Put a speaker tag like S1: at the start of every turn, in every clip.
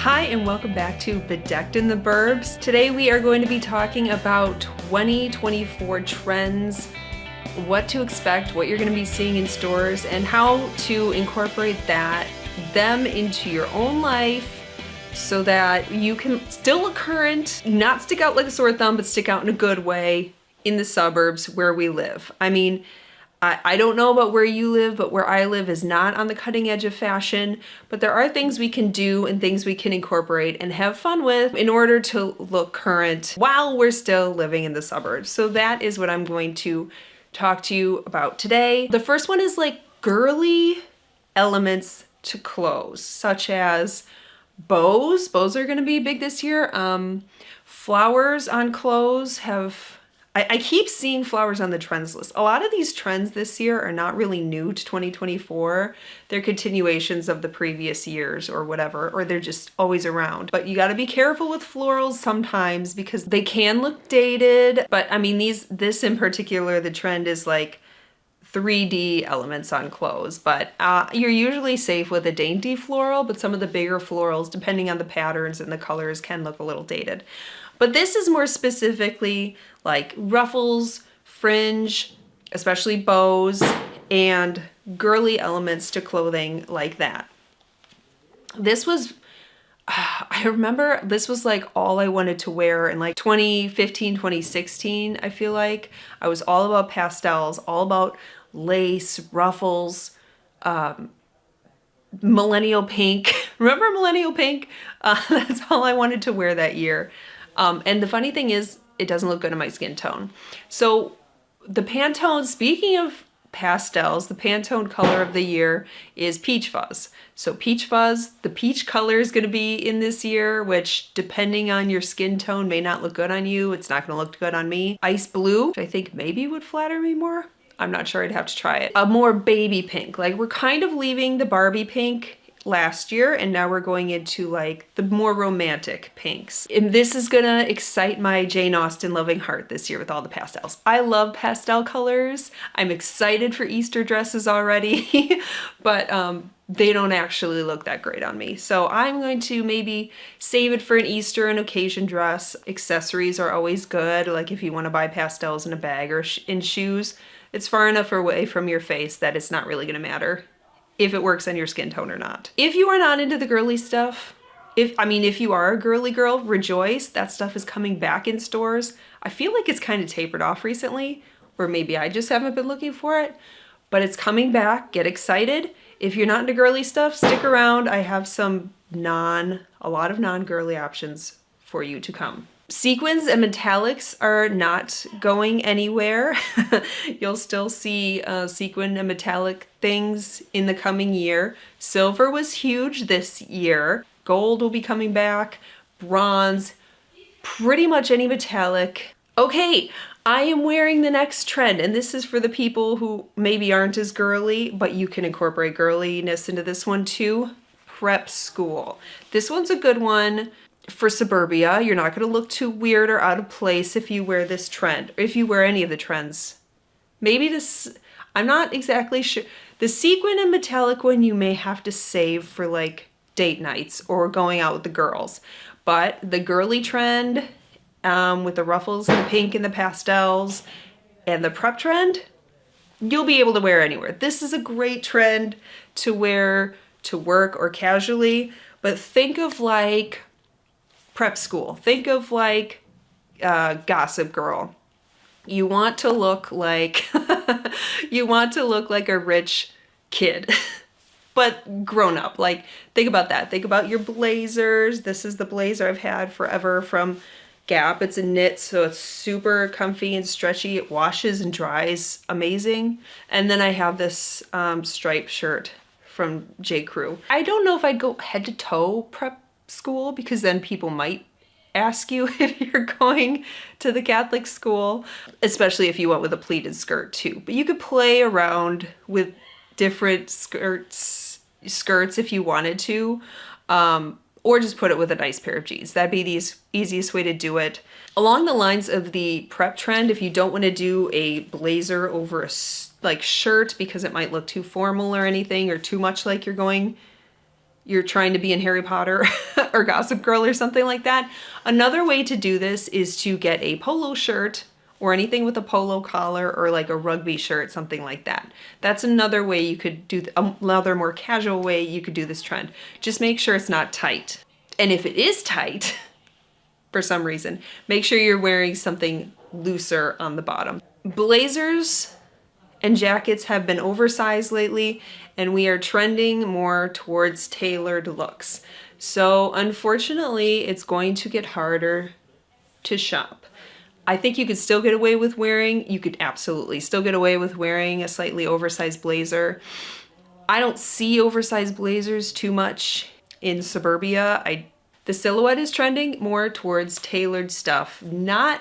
S1: Hi and welcome back to Bedecked in the Burbs. Today we are going to be talking about 2024 trends, what to expect, what you're going to be seeing in stores, and how to incorporate them into your own life so that you can still look current, not stick out like a sore thumb, but stick out in a good way in the suburbs where we live. I mean, I don't know about where you live, but where I live is not on the cutting edge of fashion, but there are things we can do and things we can incorporate and have fun with in order to look current while we're still living in the suburbs. So that is what I'm going to talk to you about today. The first one is like girly elements to clothes, such as bows. Bows are gonna be big this year. Flowers on clothes I keep seeing flowers on the trends list. A lot of these trends this year are not really new to 2024. They're continuations of the previous years or whatever, or they're just always around. But you gotta be careful with florals sometimes because they can look dated. But I mean, this in particular, the trend is like 3D elements on clothes, but you're usually safe with a dainty floral, but some of the bigger florals, depending on the patterns and the colors, can look a little dated. But this is more specifically like ruffles, fringe, especially bows, and girly elements to clothing like that. This was, I remember this was like all I wanted to wear in like 2015, 2016, I feel like. I was all about pastels, all about lace, ruffles, millennial pink. Remember millennial pink? That's all I wanted to wear that year. And the funny thing is, it doesn't look good on my skin tone. So the Pantone, speaking of pastels, the Pantone color of the year is Peach Fuzz. So Peach Fuzz, the peach color is going to be in this year, which depending on your skin tone may not look good on you. It's not going to look good on me. Ice Blue, which I think maybe would flatter me more. I'm not sure, I'd have to try it. A more baby pink, like we're kind of leaving the Barbie pink last year and now we're going into like the more romantic pinks. And this is gonna excite my Jane Austen loving heart this year with all the pastels. I love pastel colors. I'm excited for Easter dresses already, but they don't actually look that great on me. So I'm going to maybe save it for an Easter and occasion dress. Accessories are always good, like if you want to buy pastels in a bag or in shoes. It's far enough away from your face that it's not really gonna matter if it works on your skin tone or not. If you are not into the girly stuff, if you are a girly girl, rejoice, that stuff is coming back in stores. I feel like it's kind of tapered off recently, or maybe I just haven't been looking for it, but it's coming back, get excited. If you're not into girly stuff, stick around. I have a lot of non-girly options for you to come. Sequins and metallics are not going anywhere. You'll still see sequin and metallic things in the coming year. Silver was huge this year. Gold will be coming back. Bronze, pretty much any metallic. Okay, I am wearing the next trend, and this is for the people who maybe aren't as girly, but you can incorporate girliness into this one too. Prep school. This one's a good one. For suburbia, you're not going to look too weird or out of place if you wear this trend, or if you wear any of the trends. Maybe this, I'm not exactly sure. The sequin and metallic one you may have to save for like date nights or going out with the girls. But the girly trend with the ruffles and the pink and the pastels and the prep trend, you'll be able to wear anywhere. This is a great trend to wear to work or casually, but think of like prep school. Think of like Gossip Girl. You want to look like you want to look like a rich kid, but grown up. Like think about that. Think about your blazers. This is the blazer I've had forever from Gap. It's a knit, so it's super comfy and stretchy. It washes and dries amazing. And then I have this striped shirt from J. Crew. I don't know if I'd go head to toe prep school because then people might ask you if you're going to the Catholic school, especially if you went with a pleated skirt too. But you could play around with different skirts if you wanted to, or just put it with a nice pair of jeans. That'd be the easiest way to do it. Along the lines of the prep trend, if you don't want to do a blazer over a shirt because it might look too formal or anything or too much like you're going you're trying to be in Harry Potter or Gossip Girl or something like that. Another way to do this is to get a polo shirt or anything with a polo collar or like a rugby shirt, something like that. That's another way you could do, another more casual way you could do this trend. Just make sure it's not tight. And if it is tight, for some reason, make sure you're wearing something looser on the bottom. Blazers and jackets have been oversized lately, and we are trending more towards tailored looks. So unfortunately, it's going to get harder to shop. I think you could still get away with wearing, you could absolutely still get away with wearing a slightly oversized blazer. I don't see oversized blazers too much in suburbia. The silhouette is trending more towards tailored stuff, not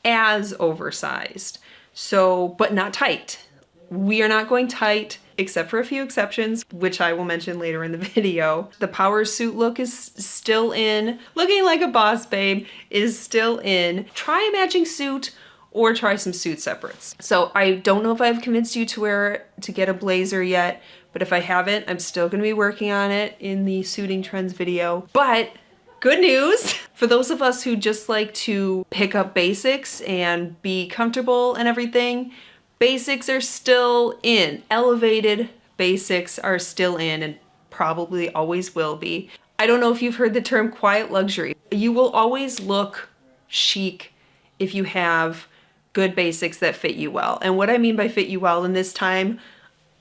S1: as oversized, so, but not tight. We are not going tight, except for a few exceptions, which I will mention later in the video. The power suit look is still in. Looking like a boss babe is still in. Try a matching suit or try some suit separates. So I don't know if I've convinced you to get a blazer yet, but if I haven't, I'm still gonna be working on it in the suiting trends video. But good news for those of us who just like to pick up basics and be comfortable and everything, basics are still in. Elevated basics are still in and probably always will be. I don't know if you've heard the term quiet luxury. You will always look chic if you have good basics that fit you well. And what I mean by fit you well in this time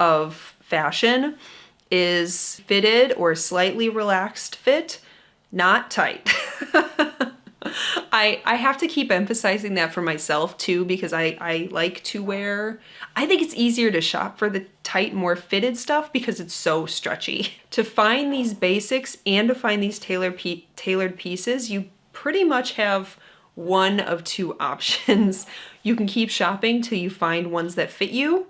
S1: of fashion is fitted or slightly relaxed fit, not tight. I have to keep emphasizing that for myself too, because I like to wear, I think it's easier to shop for the tight, more fitted stuff because it's so stretchy. To find these basics and to find these tailored pieces, you pretty much have one of two options. You can keep shopping till you find ones that fit you,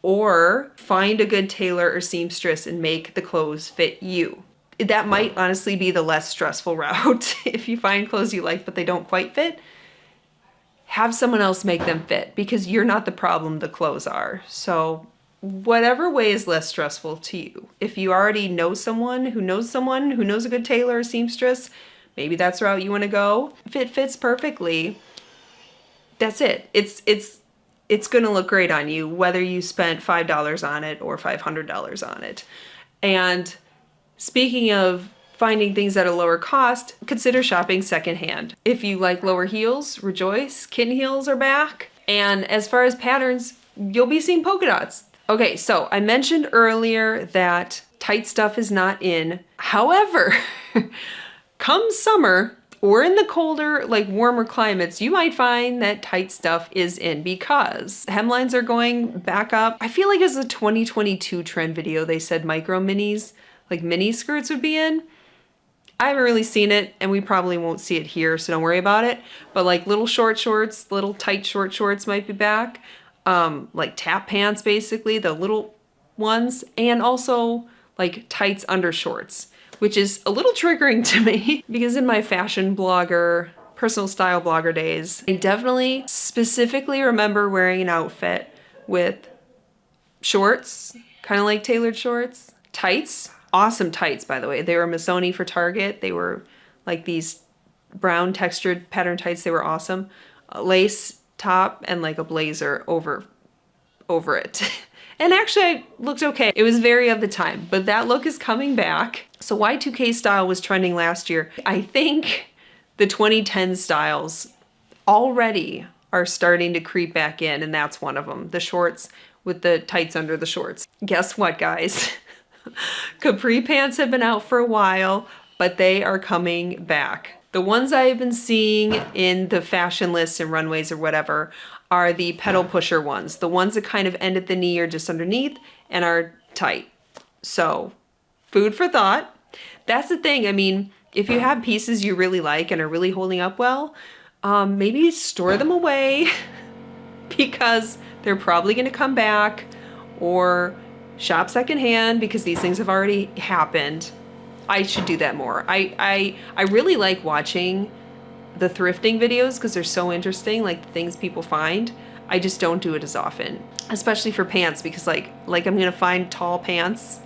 S1: or find a good tailor or seamstress and make the clothes fit you. That might honestly be the less stressful route. If you find clothes you like but they don't quite fit, have someone else make them fit, because you're not the problem, the clothes are. So whatever way is less stressful to you. If you already know someone who knows a good tailor or seamstress, maybe that's the route you want to go. If it fits perfectly, that's it. It's gonna look great on you, whether you spent $5 on it or $500 on it. And speaking of finding things at a lower cost, consider shopping secondhand. If you like lower heels, rejoice, kitten heels are back. And as far as patterns, you'll be seeing polka dots. Okay, so I mentioned earlier that tight stuff is not in. However, come summer or in the colder, like warmer climates, you might find that tight stuff is in, because hemlines are going back up. I feel like it's a 2022 trend video. They said micro minis, like mini skirts would be in. I haven't really seen it, and we probably won't see it here, so don't worry about it. But like little short shorts, little tight short shorts might be back. Like tap pants, basically, the little ones, and also like tights under shorts, which is a little triggering to me because in my fashion blogger, personal style blogger days, I definitely specifically remember wearing an outfit with shorts, kind of like tailored shorts, tights, awesome tights, by the way. They were Missoni for Target. They were like these brown textured pattern tights. They were awesome. A lace top and like a blazer over it. And actually I looked okay. It was very of the time, but that look is coming back. So Y2K style was trending last year. I think the 2010 styles already are starting to creep back in, and that's one of them. The shorts with the tights under the shorts. Guess what, guys? Capri pants have been out for a while, but they are coming back. The ones I have been seeing in the fashion lists and runways or whatever are the pedal pusher ones. The ones that kind of end at the knee or just underneath and are tight. So, food for thought. That's the thing. I mean, if you have pieces you really like and are really holding up well, maybe store them away because they're probably going to come back, or shop secondhand because these things have already happened. I should do that more. I really like watching the thrifting videos because they're so interesting, like the things people find. I just don't do it as often, especially for pants, because like I'm gonna find tall pants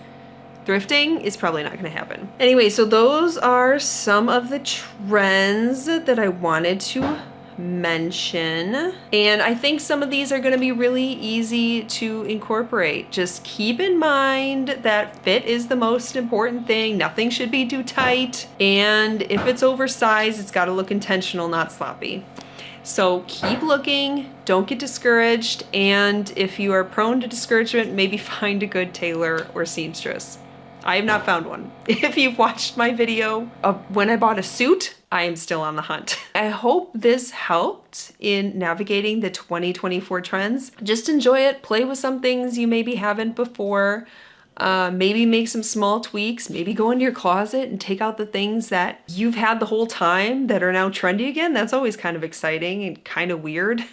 S1: thrifting is probably not gonna happen. Anyway, so those are some of the trends that I wanted to mention. And I think some of these are gonna be really easy to incorporate. Just keep in mind that fit is the most important thing. Nothing should be too tight. And if it's oversized, it's gotta look intentional, not sloppy. So keep looking, don't get discouraged, and if you are prone to discouragement, maybe find a good tailor or seamstress. I have not found one. If you've watched my video of when I bought a suit, I am still on the hunt. I hope this helped in navigating the 2024 trends. Just enjoy it, play with some things you maybe haven't before. Maybe make some small tweaks, maybe go into your closet and take out the things that you've had the whole time that are now trendy again. That's always kind of exciting and kind of weird.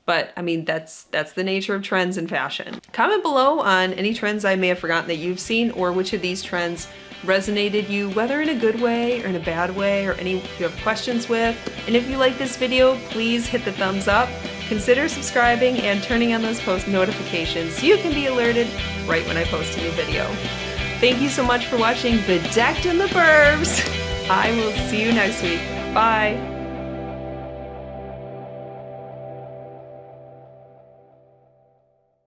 S1: But I mean, that's the nature of trends in fashion. Comment below on any trends I may have forgotten that you've seen, or which of these trends resonated you, whether in a good way or in a bad way, or any you have questions with. And if you like this video, please hit the thumbs up. Consider subscribing and turning on those post notifications so you can be alerted right when I post a new video. Thank you so much for watching Bedecked in the Burbs. I will see you next week. Bye.